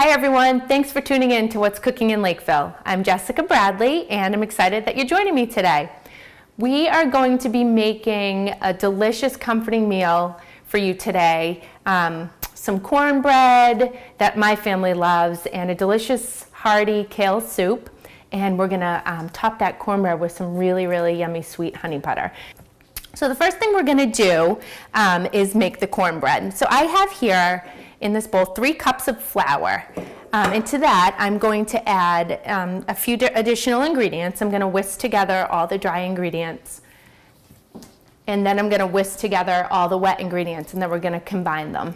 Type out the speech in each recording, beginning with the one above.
Hi everyone, thanks for tuning in to What's Cooking in Lakeville. I'm Jessica Bradley and I'm excited that you're joining me today. We are going to be making a delicious, comforting meal for you today. Some cornbread that my family loves and a delicious, hearty kale soup. And we're gonna top that cornbread with some really, really yummy sweet honey butter. So the first thing we're gonna do is make the cornbread. So I have here in this bowl 3 cups of flour. And to that, I'm going to add a few additional ingredients. I'm going to whisk together all the dry ingredients. And then I'm going to whisk together all the wet ingredients, and then we're going to combine them.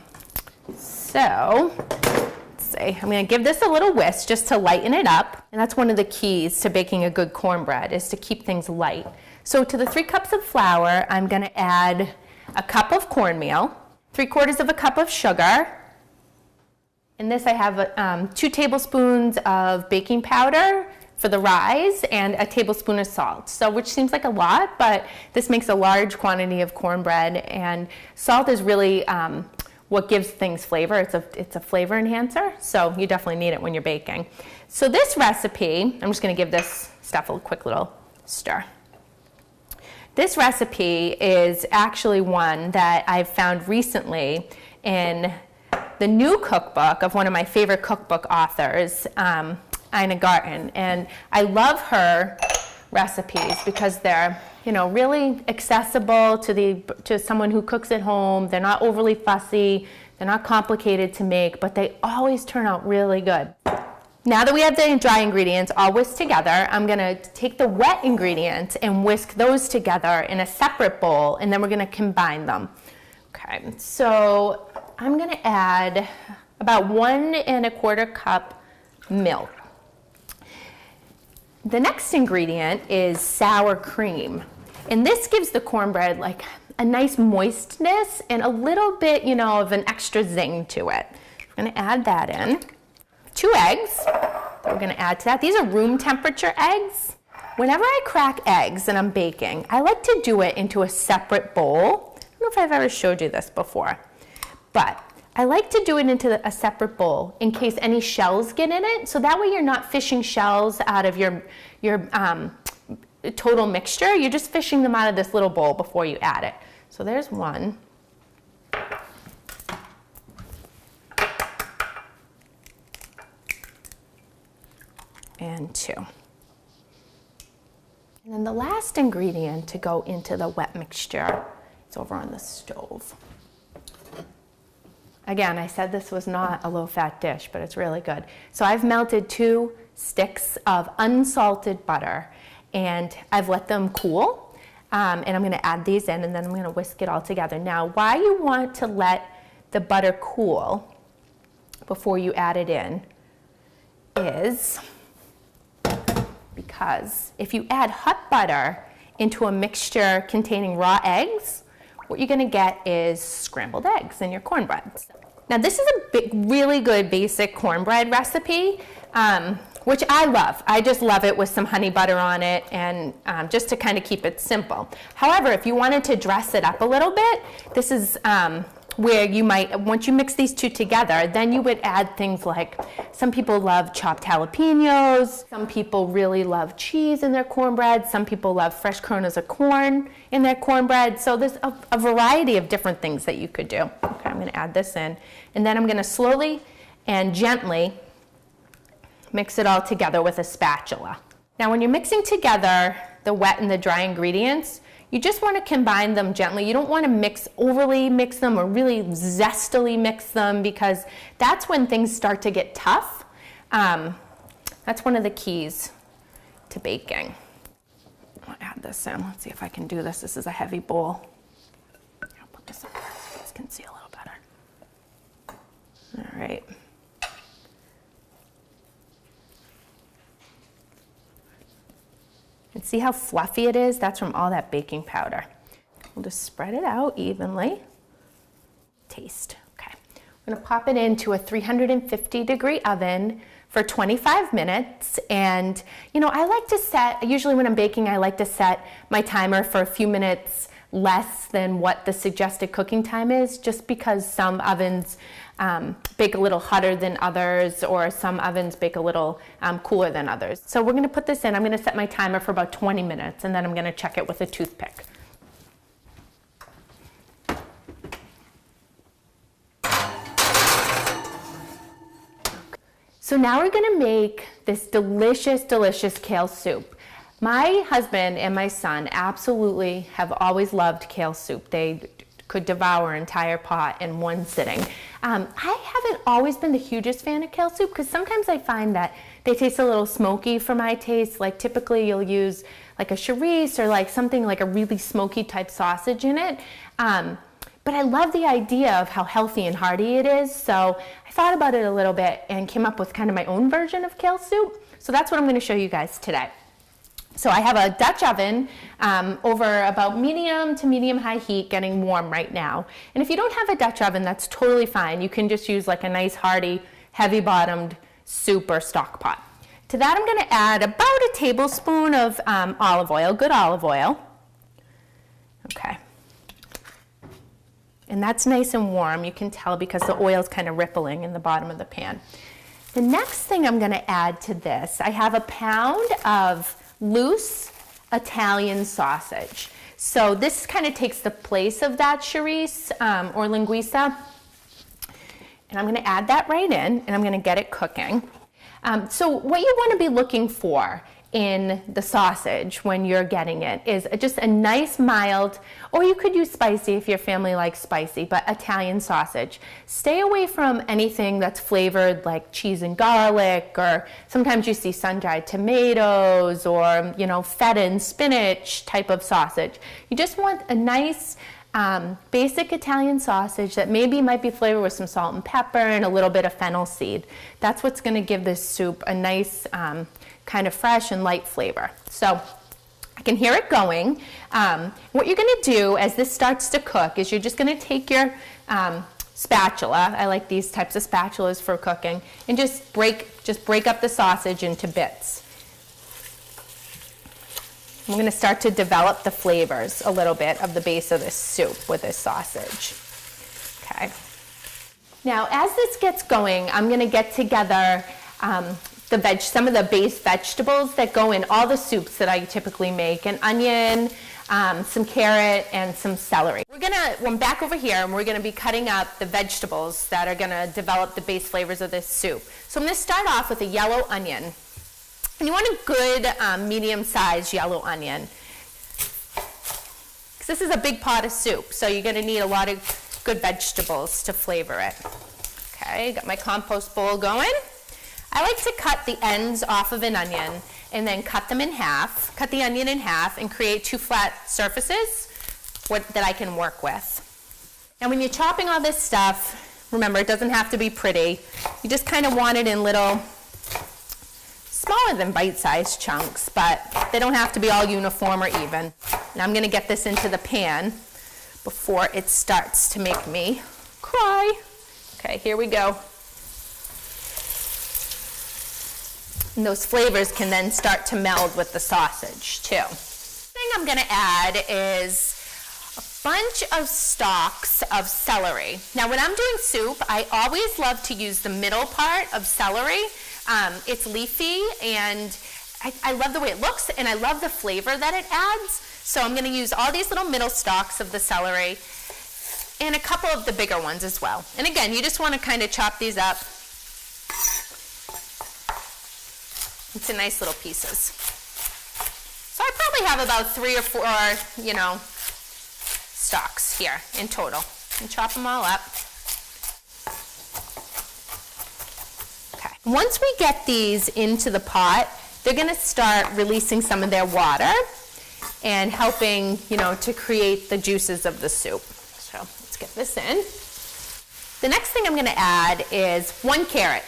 So, let's see. I'm going to give this a little whisk just to lighten it up. And that's one of the keys to baking a good cornbread, is to keep things light. So to the 3 cups of flour, I'm going to add a cup of cornmeal, 3/4 of a cup of sugar. In this I have 2 tablespoons of baking powder for the rise and a tablespoon of salt. So which seems like a lot, but this makes a large quantity of cornbread, and salt is really what gives things flavor. It's a flavor enhancer, so you definitely need it when you're baking. So this recipe, I'm just going to give this stuff a quick little stir. This recipe is actually one that I've found recently in the new cookbook of one of my favorite cookbook authors, Ina Garten, and I love her recipes because they're, really accessible to someone who cooks at home. They're not overly fussy, they're not complicated to make, but they always turn out really good. Now that we have the dry ingredients all whisked together, I'm gonna take the wet ingredients and whisk those together in a separate bowl, and then we're gonna combine them. Okay, so I'm going to add about 1 1/4 cup milk. The next ingredient is sour cream. And this gives the cornbread like a nice moistness and a little bit, of an extra zing to it. I'm going to add that in. 2 eggs that we're going to add to that. These are room temperature eggs. Whenever I crack eggs and I'm baking, I like to do it into a separate bowl. I don't know if I've ever showed you this before, but I like to do it into a separate bowl in case any shells get in it, so that way you're not fishing shells out of your total mixture. You're just fishing them out of this little bowl before you add it. So there's 1. And 2. And then the last ingredient to go into the wet mixture is over on the stove. Again, I said this was not a low-fat dish, but it's really good. So I've melted 2 sticks of unsalted butter, and I've let them cool. And I'm going to add these in, and then I'm going to whisk it all together. Now, why you want to let the butter cool before you add it in is because if you add hot butter into a mixture containing raw eggs, what you're going to get is scrambled eggs in your cornbread. Now this is a really good basic cornbread recipe, which I love. I just love it with some honey butter on it, and just to kind of keep it simple. However, if you wanted to dress it up a little bit, this is where you might, once you mix these 2 together, then you would add things like, some people love chopped jalapenos, some people really love cheese in their cornbread, some people love fresh kernels of corn in their cornbread. So there's a variety of different things that you could do. Okay, I'm going to add this in, and then I'm going to slowly and gently mix it all together with a spatula. Now when you're mixing together the wet and the dry ingredients, you just want to combine them gently. You don't want to overly mix them or really zestily mix them, because that's when things start to get tough. That's one of the keys to baking. I'll add this in. Let's see if I can do this. This is a heavy bowl. I'll put this in so you guys can see a little better. All right. And see how fluffy it is? That's from all that baking powder. We'll just spread it out evenly. Taste. Okay. I'm going to pop it into a 350-degree oven for 25 minutes. And, I like to set, usually when I'm baking, I like to set my timer for a few minutes less than what the suggested cooking time is, just because some ovens bake a little hotter than others, or some ovens bake a little cooler than others. So we're gonna put this in. I'm gonna set my timer for about 20 minutes, and then I'm gonna check it with a toothpick. So now we're gonna make this delicious, delicious kale soup. My husband and my son absolutely have always loved kale soup. They could devour an entire pot in one sitting. I haven't always been the hugest fan of kale soup because sometimes I find that they taste a little smoky for my taste. Like typically you'll use like a chorizo or like something like a really smoky type sausage in it. But I love the idea of how healthy and hearty it is. So I thought about it a little bit and came up with kind of my own version of kale soup. So that's what I'm going to show you guys today. So I have a Dutch oven over about medium to medium high heat, getting warm right now. And if you don't have a Dutch oven, that's totally fine. You can just use like a nice hearty, heavy bottomed soup or stock pot. To that I'm going to add about a tablespoon of olive oil, good olive oil. Okay. And that's nice and warm, you can tell because the oil's kind of rippling in the bottom of the pan. The next thing I'm going to add to this, I have a pound of loose Italian sausage. So this kind of takes the place of that chorizo or linguiça. And I'm going to add that right in, and I'm going to get it cooking. So what you want to be looking for in the sausage when you're getting it is just a nice mild, or you could use spicy if your family likes spicy, but Italian sausage. Stay away from anything that's flavored like cheese and garlic, or sometimes you see sun-dried tomatoes, or feta and spinach type of sausage. You just want a nice basic Italian sausage that maybe might be flavored with some salt and pepper and a little bit of fennel seed. That's what's going to give this soup a nice kind of fresh and light flavor. So I can hear it going. What you're going to do as this starts to cook is you're just going to take your spatula, I like these types of spatulas for cooking, and just break up the sausage into bits. I'm going to start to develop the flavors a little bit of the base of this soup with this sausage. Okay. Now, as this gets going, I'm going to get together some of the base vegetables that go in all the soups that I typically make: an onion, some carrot, and some celery. I'm back over here, and we're going to be cutting up the vegetables that are going to develop the base flavors of this soup. So I'm going to start off with a yellow onion. And you want a good medium-sized yellow onion, because this is a big pot of soup, so you're going to need a lot of good vegetables to flavor it. Okay, got my compost bowl going. I like to cut the ends off of an onion and then cut the onion in half, and create two flat surfaces that I can work with. And when you're chopping all this stuff, remember, it doesn't have to be pretty. You just kind of want it in little, smaller than bite-sized chunks, but they don't have to be all uniform or even. Now I'm going to get this into the pan before it starts to make me cry. Okay, here we go. And those flavors can then start to meld with the sausage too. The thing I'm going to add is a bunch of stalks of celery. Now when I'm doing soup, I always love to use the middle part of celery. It's leafy, and I love the way it looks, and I love the flavor that it adds. So I'm going to use all these little middle stalks of the celery, and a couple of the bigger ones as well. And again, you just want to kind of chop these up into nice little pieces. So I probably have about 3 or 4, stalks here in total. And chop them all up. Okay. Once we get these into the pot, they're going to start releasing some of their water and helping, to create the juices of the soup. So let's get this in. The next thing I'm going to add is 1 carrot.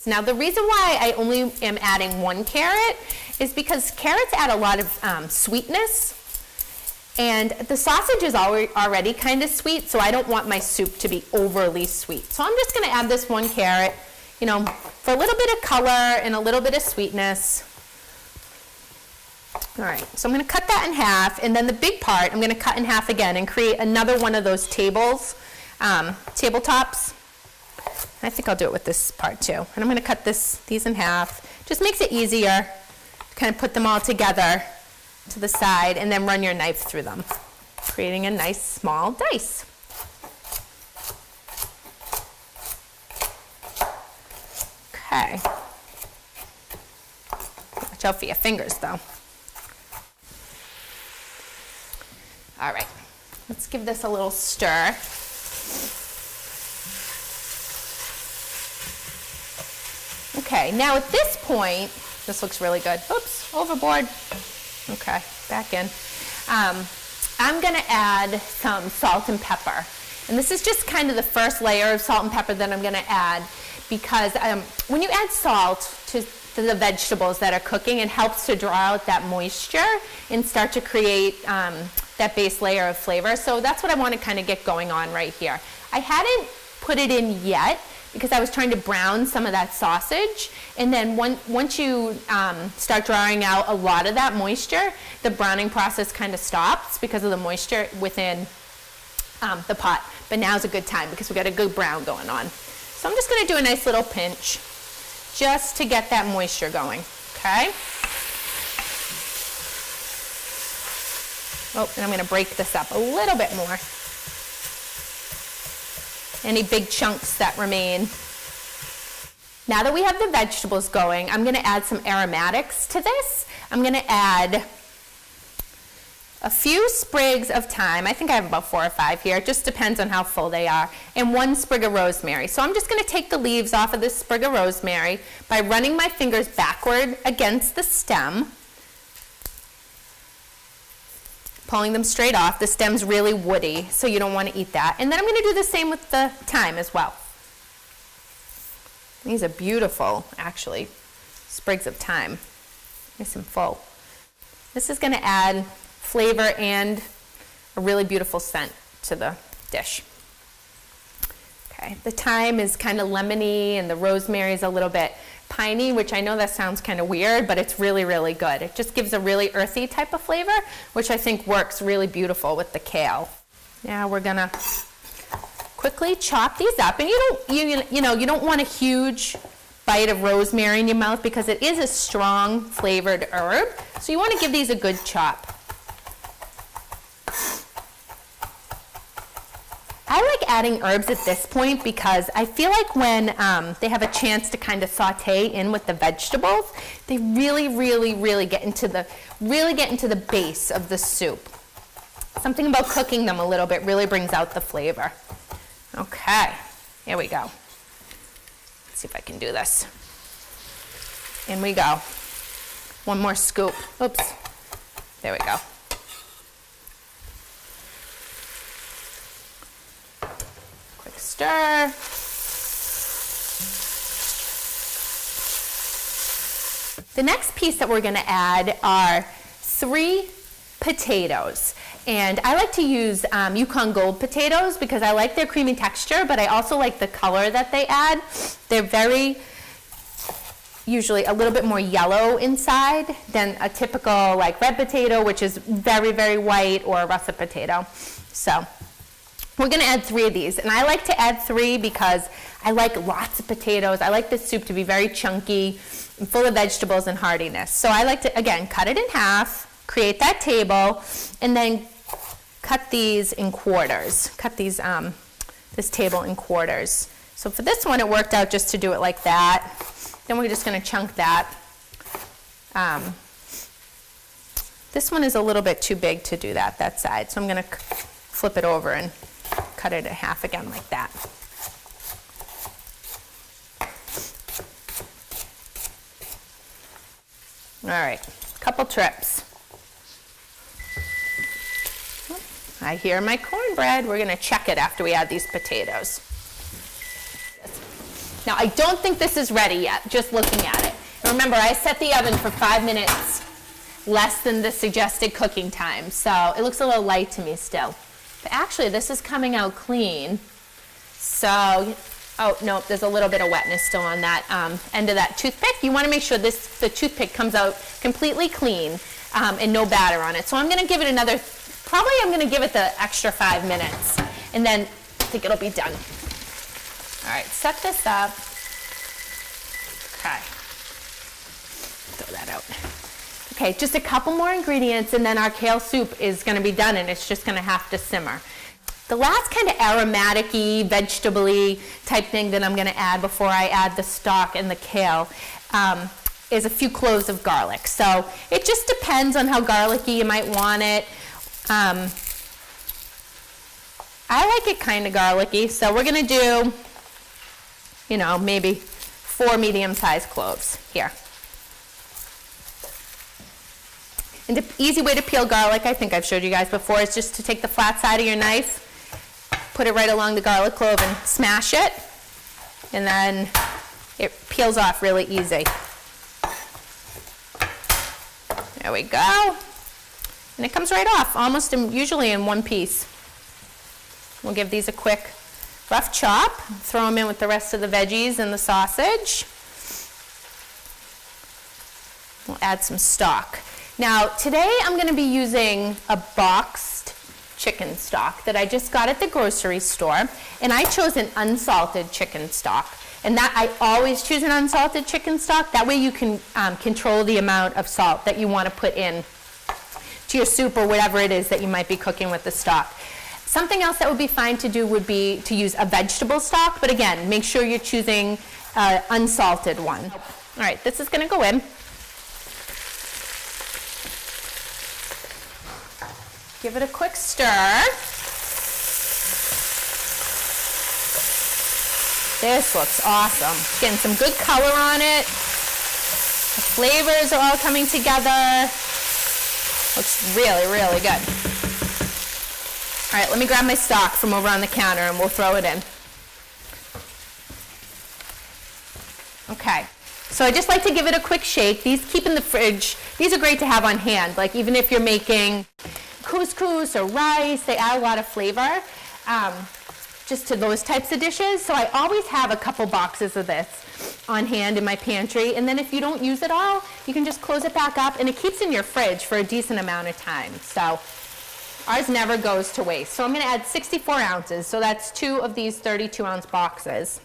Now the reason why I only am adding 1 carrot is because carrots add a lot of sweetness, and the sausage is already kind of sweet, so I don't want my soup to be overly sweet. So I'm just going to add this 1 carrot, for a little bit of color and a little bit of sweetness. All right, so I'm going to cut that in half, and then the big part I'm going to cut in half again and create another one of those tabletops. I think I'll do it with this part too. And I'm going to cut these in half. Just makes it easier to kind of put them all together to the side and then run your knife through them, creating a nice small dice. Okay. Watch out for your fingers though. All right, let's give this a little stir. Okay, now at this point, this looks really good. Oops, overboard. Okay, back in. I'm gonna add some salt and pepper. And this is just kind of the first layer of salt and pepper that I'm gonna add, because when you add salt to the vegetables that are cooking, it helps to draw out that moisture and start to create that base layer of flavor. So that's what I want to kind of get going on right here. I hadn't put it in yet because I was trying to brown some of that sausage, and then once you start drawing out a lot of that moisture, the browning process kind of stops because of the moisture within the pot. But now's a good time because we got a good brown going on. So I'm just going to do a nice little pinch just to get that moisture going, okay? Oh, and I'm going to break this up a little bit more. Any big chunks that remain. Now that we have the vegetables going, I'm going to add some aromatics to this. I'm going to add a few sprigs of thyme. I think I have about 4 or 5 here. It just depends on how full they are. And 1 sprig of rosemary. So I'm just going to take the leaves off of this sprig of rosemary by running my fingers backward against the stem, pulling them straight off. The stem's really woody, so you don't want to eat that. And then I'm going to do the same with the thyme as well. These are beautiful, actually, sprigs of thyme. Nice and full. This is going to add flavor and a really beautiful scent to the dish. Okay, the thyme is kind of lemony and the rosemary is a little bit piney, which I know that sounds kind of weird, but it's really, really good. It just gives a really earthy type of flavor, which I think works really beautiful with the kale. Now we're gonna quickly chop these up, and you don't want a huge bite of rosemary in your mouth because it is a strong flavored herb, so you want to give these a good chop. I like adding herbs at this point because I feel like when they have a chance to kind of saute in with the vegetables, they really get into the base of the soup. Something about cooking them a little bit really brings out the flavor. Okay, here we go. Let's see if I can do this. In we go. One more scoop. Oops. There we go. Stir. The next piece that we're going to add are 3 potatoes. And I like to use Yukon Gold potatoes because I like their creamy texture, but I also like the color that they add. They're usually a little bit more yellow inside than a typical like red potato, which is very white, or a russet potato. So we're going to add 3 of these, and I like to add 3 because I like lots of potatoes. I like this soup to be very chunky and full of vegetables and heartiness. So I like to, again, cut it in half, create that table, and then cut these in quarters. Cut these this table in quarters. So for this one, it worked out just to do it like that. Then we're just going to chunk that. This one is a little bit too big to do that side, so I'm going to flip it over and cut it in half again like that. All right, couple trips. I hear my cornbread. We're gonna check it after we add these potatoes. Now, I don't think this is ready yet, just looking at it. And remember, I set the oven for 5 minutes, less than the suggested cooking time, so it looks a little light to me still. But actually, this is coming out clean. So, oh, no, there's a little bit of wetness still on that end of that toothpick. You want to make sure the toothpick comes out completely clean and no batter on it. So I'm going to give it I'm going to give it the extra 5 minutes, and then I think it'll be done. All right, set this up. Okay, throw that out. Okay, just a couple more ingredients and then our kale soup is gonna be done and it's just gonna have to simmer. The last kind of aromatic-y, vegetable-y type thing that I'm gonna add before I add the stock and the kale is a few cloves of garlic. So it just depends on how garlicky you might want it. I like it kind of garlicky, so we're gonna do, you know, maybe 4 medium-sized cloves here. And the easy way to peel garlic, I think I've showed you guys before, is just to take the flat side of your knife, put it right along the garlic clove and smash it, and then it peels off really easy. There we go. And it comes right off, almost usually in one piece. We'll give these a quick rough chop, throw them in with the rest of the veggies and the sausage. We'll add some stock. Now, today I'm going to be using a boxed chicken stock that I just got at the grocery store, and I chose an unsalted chicken stock. And that I always choose an unsalted chicken stock. That way you can control the amount of salt that you want to put in to your soup or whatever it is that you might be cooking with the stock. Something else that would be fine to do would be to use a vegetable stock, but again, make sure you're choosing an unsalted one. All right, this is going to go in. Give it a quick stir. This looks awesome. Getting some good color on it. The flavors are all coming together. Looks really, really good. All right, let me grab my stock from over on the counter and we'll throw it in. Okay, so I just like to give it a quick shake. These keep in the fridge. These are great to have on hand. Like even if you're making couscous or rice, they add a lot of flavor just to those types of dishes. So I always have a couple boxes of this on hand in my pantry. And then if you don't use it all, you can just close it back up and it keeps in your fridge for a decent amount of time. So ours never goes to waste. So I'm going to add 64 ounces. So that's 2 of these 32-ounce boxes.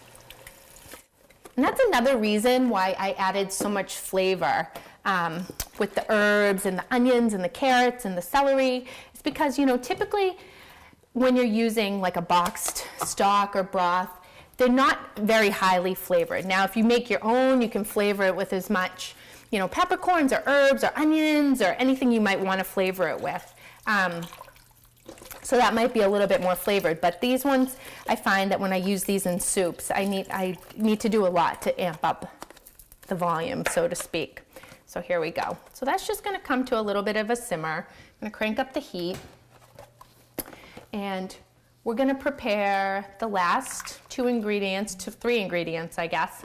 And that's another reason why I added so much flavor with the herbs and the onions and the carrots and the celery. It's because, you know, typically when you're using like a boxed stock or broth, they're not very highly flavored. Now, if you make your own, you can flavor it with as much, you know, peppercorns or herbs or onions or anything you might want to flavor it with. So that might be a little bit more flavored, but these ones, I find that when I use these in soups, I need to do a lot to amp up the volume, so to speak. So here we go. So that's just gonna come to a little bit of a simmer. I'm gonna crank up the heat, and we're gonna prepare the last 2 ingredients to 3 ingredients, I guess,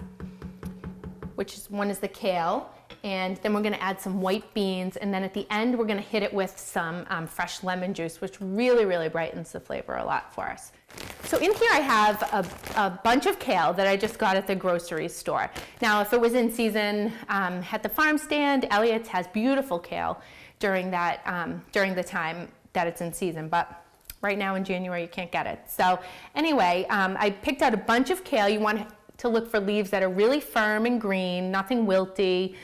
which is one is the kale, and then we're going to add some white beans, and then at the end we're going to hit it with some fresh lemon juice, which really, really brightens the flavor a lot for us. So in here I have a bunch of kale that I just got at the grocery store. Now, if it was in season at the farm stand, Elliot's has beautiful kale during the time that it's in season, but right now in January you can't get it. So anyway, I picked out a bunch of kale. You want to look for leaves that are really firm and green, nothing wilty.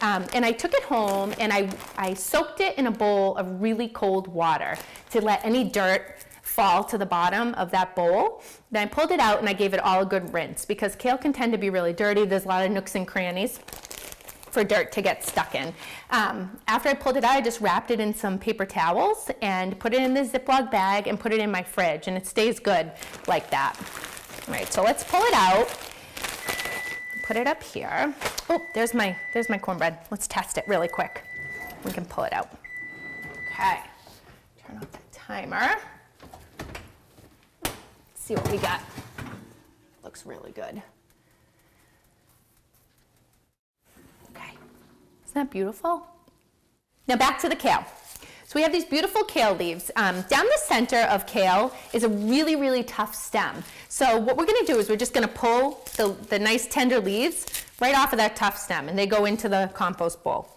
And I took it home and I soaked it in a bowl of really cold water to let any dirt fall to the bottom of that bowl. Then I pulled it out and I gave it all a good rinse because kale can tend to be really dirty. There's a lot of nooks and crannies for dirt to get stuck in. After I pulled it out, I just wrapped it in some paper towels and put it in this Ziploc bag and put it in my fridge, and it stays good like that. All right, so let's pull it out. Put it up here. Oh, there's my cornbread. Let's test it really quick. We can pull it out. Okay, turn off the timer. Let's see what we got. Looks really good. Okay, isn't that beautiful? Now back to the kale. So we have these beautiful kale leaves. Down the center of kale is a really, really tough stem. So what we're gonna do is we're just gonna pull the nice tender leaves right off of that tough stem, and they go into the compost bowl.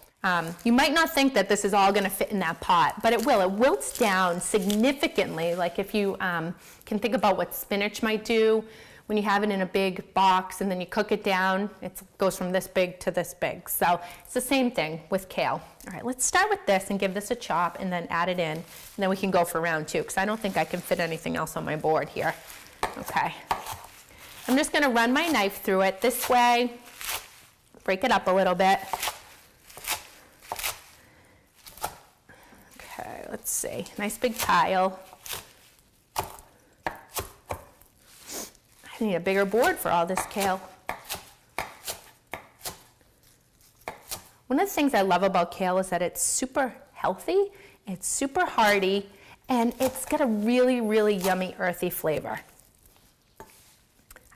You might not think that this is all gonna fit in that pot, but it will. It wilts down significantly, like if you can think about what spinach might do when you have it in a big box and then you cook it down, it goes from this big to this big. So it's the same thing with kale. All right, let's start with this and give this a chop and then add it in. And then we can go for round two because I don't think I can fit anything else on my board here. Okay. I'm just going to run my knife through it this way, break it up a little bit. Okay, let's see. Nice big pile. I need a bigger board for all this kale. One of the things I love about kale is that it's super healthy, it's super hearty, and it's got a really, really yummy earthy flavor.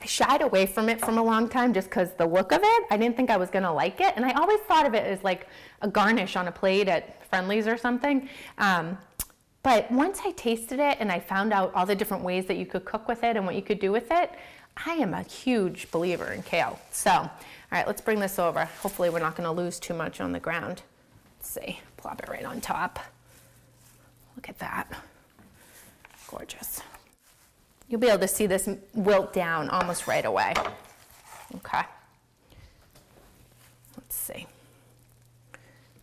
I shied away from it from a long time just because the look of it, I didn't think I was going to like it. And I always thought of it as like a garnish on a plate at Friendly's or something. But once I tasted it and I found out all the different ways that you could cook with it and what you could do with it, I am a huge believer in kale. So, all right, let's bring this over. Hopefully we're not going to lose too much on the ground. Let's see, plop it right on top. Look at that. Gorgeous. You'll be able to see this wilt down almost right away. Okay. Let's see.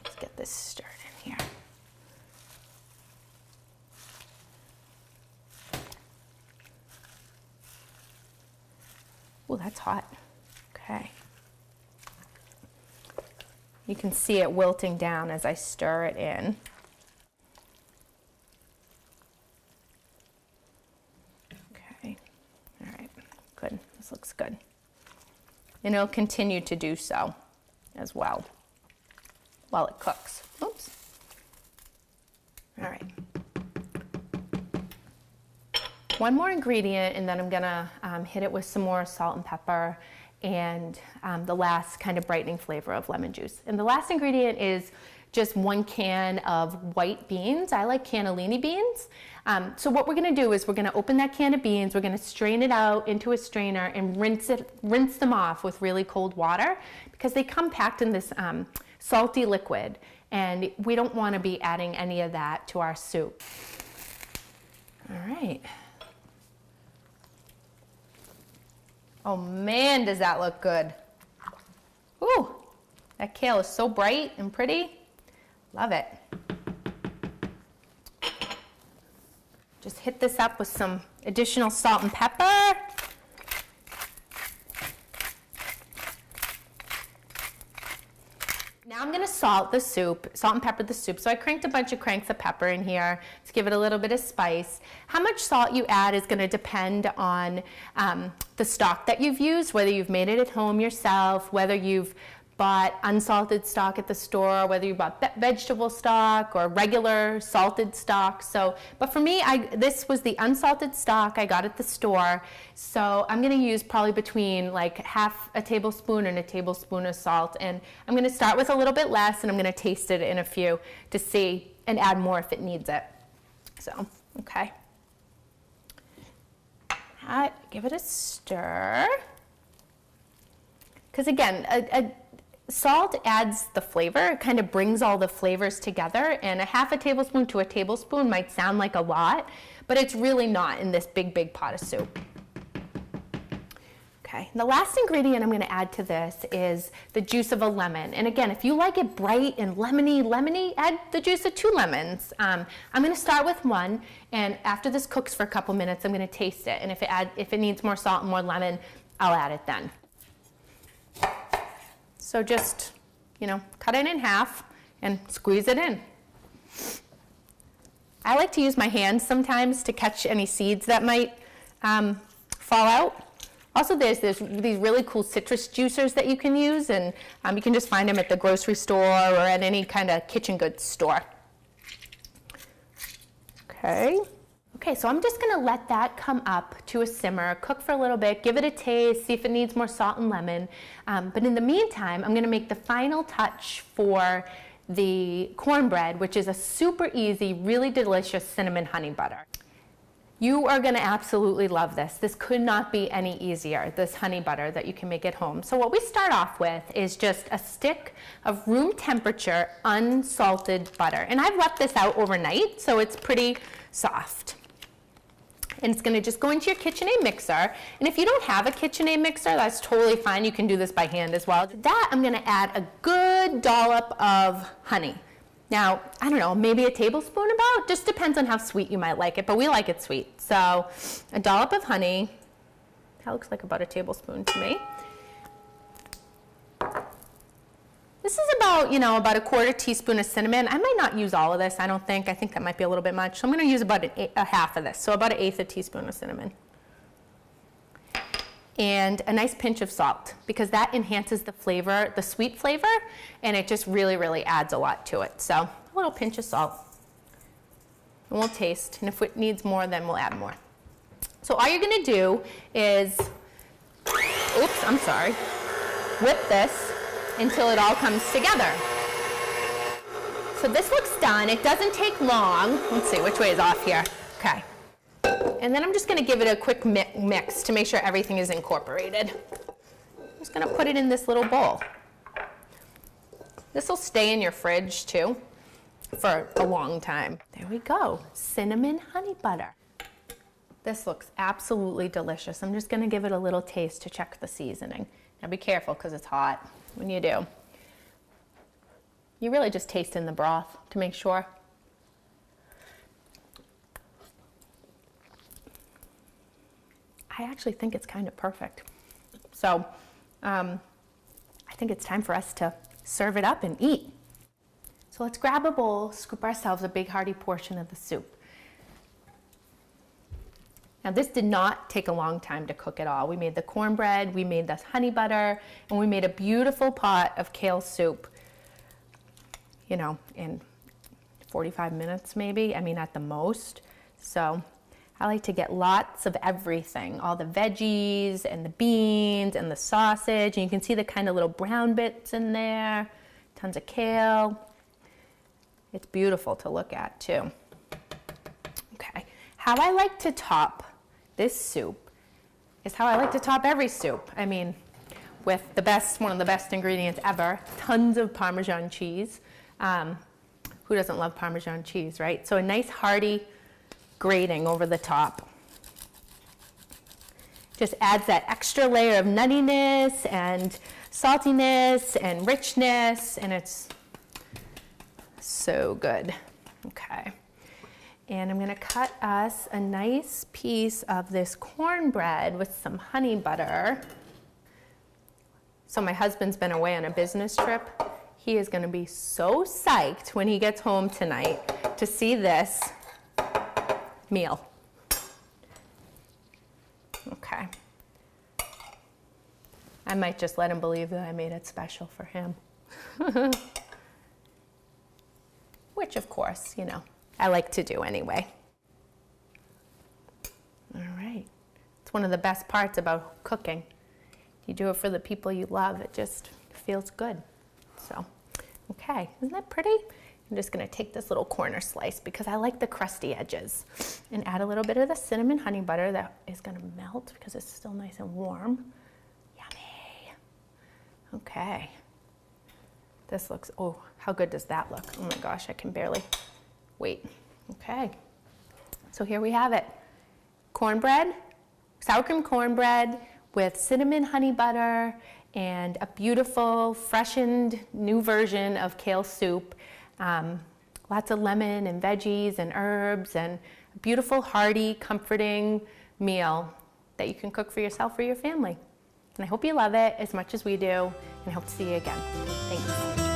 Let's get this stirred in here. Oh, that's hot. Okay. You can see it wilting down as I stir it in. Good. This looks good. And it'll continue to do so as well while it cooks. Oops. All right. One more ingredient, and then I'm gonna hit it with some more salt and pepper and the last kind of brightening flavor of lemon juice. And the last ingredient is just 1 can of white beans. I like cannellini beans. So what we're gonna do is we're gonna open that can of beans, we're gonna strain it out into a strainer and rinse them off with really cold water because they come packed in this salty liquid, and we don't wanna be adding any of that to our soup. All right. Oh man, does that look good. Ooh, that kale is so bright and pretty. Love it. Just hit this up with some additional salt and pepper. Now I'm gonna salt and pepper the soup. So I cranked a bunch of cranks of pepper in here to give it a little bit of spice. How much salt you add is gonna depend on the stock that you've used, whether you've made it at home yourself, whether you've bought unsalted stock at the store, whether you bought vegetable stock or regular salted stock. So, but for me, this was the unsalted stock I got at the store. So I'm gonna use probably between like half a tablespoon and a tablespoon of salt. And I'm gonna start with a little bit less, and I'm gonna taste it in a few to see and add more if it needs it. So, okay. Give it a stir. Because again, salt adds the flavor. It kind of brings all the flavors together, and a half a tablespoon to a tablespoon might sound like a lot, but it's really not in this big pot of soup. Okay, the last ingredient I'm going to add to this is the juice of a lemon. And again, if you like it bright and lemony, add the juice of 2 lemons. I'm going to start with 1, and after this cooks for a couple minutes, I'm going to taste it. And if it needs more salt and more lemon, I'll add it then. So just, cut it in half and squeeze it in. I like to use my hands sometimes to catch any seeds that might fall out. Also, there's these really cool citrus juicers that you can use, and you can just find them at the grocery store or at any kind of kitchen goods store. Okay, so I'm just gonna let that come up to a simmer, cook for a little bit, give it a taste, see if it needs more salt and lemon. But in the meantime, I'm gonna make the final touch for the cornbread, which is a super easy, really delicious cinnamon honey butter. You are gonna absolutely love this. This could not be any easier, this honey butter that you can make at home. So what we start off with is just a stick of room temperature unsalted butter. And I've left this out overnight, so it's pretty soft. And it's gonna just go into your KitchenAid mixer. And if you don't have a KitchenAid mixer, that's totally fine. You can do this by hand as well. To that, I'm gonna add a good dollop of honey. Now, I don't know, maybe a tablespoon about, just depends on how sweet you might like it, but we like it sweet. So a dollop of honey, that looks like about a tablespoon to me. This is about, about a quarter teaspoon of cinnamon. I might not use all of this, I don't think. I think that might be a little bit much. So I'm gonna use about a half of this, so about 1/8 a teaspoon of cinnamon. And a nice pinch of salt, because that enhances the flavor, the sweet flavor, and it just really, really adds a lot to it. So a little pinch of salt. And we'll taste, and if it needs more, then we'll add more. So all you're gonna do is, whip this until it all comes together. So this looks done. It doesn't take long. Let's see, which way is off here? Okay. And then I'm just gonna give it a quick mix to make sure everything is incorporated. I'm just gonna put it in this little bowl. This will stay in your fridge too for a long time. There we go, cinnamon honey butter. This looks absolutely delicious. I'm just gonna give it a little taste to check the seasoning. Now be careful because it's hot when you do. You really just taste in the broth to make sure. I actually think it's kind of perfect. So I think it's time for us to serve it up and eat. So let's grab a bowl, scoop ourselves a big hearty portion of the soup. Now this did not take a long time to cook at all. We made the cornbread, we made the honey butter, and we made a beautiful pot of kale soup, in 45 minutes maybe, at the most. So I like to get lots of everything, all the veggies and the beans and the sausage, and you can see the kind of little brown bits in there, tons of kale. It's beautiful to look at too. Okay, how I like to top this soup is how I like to top every soup. With one of the best ingredients ever, tons of Parmesan cheese. Who doesn't love Parmesan cheese, right? So a nice hearty grating over the top. Just adds that extra layer of nuttiness and saltiness and richness, and it's so good. Okay. And I'm gonna cut us a nice piece of this cornbread with some honey butter. So my husband's been away on a business trip. He is gonna be so psyched when he gets home tonight to see this meal. Okay. I might just let him believe that I made it special for him. Which of course, I like to do anyway. All right. It's one of the best parts about cooking. You do it for the people you love, it just feels good. So, okay, isn't that pretty? I'm just gonna take this little corner slice because I like the crusty edges, and add a little bit of the cinnamon honey butter that is gonna melt because it's still nice and warm. Yummy. Okay. This looks, oh, how good does that look? Oh my gosh, I can barely wait. Okay, so here we have it. Cornbread, sour cream cornbread with cinnamon honey butter and a beautiful freshened new version of kale soup. Lots of lemon and veggies and herbs, and a beautiful, hearty, comforting meal that you can cook for yourself or your family. And I hope you love it as much as we do, and I hope to see you again. Thanks.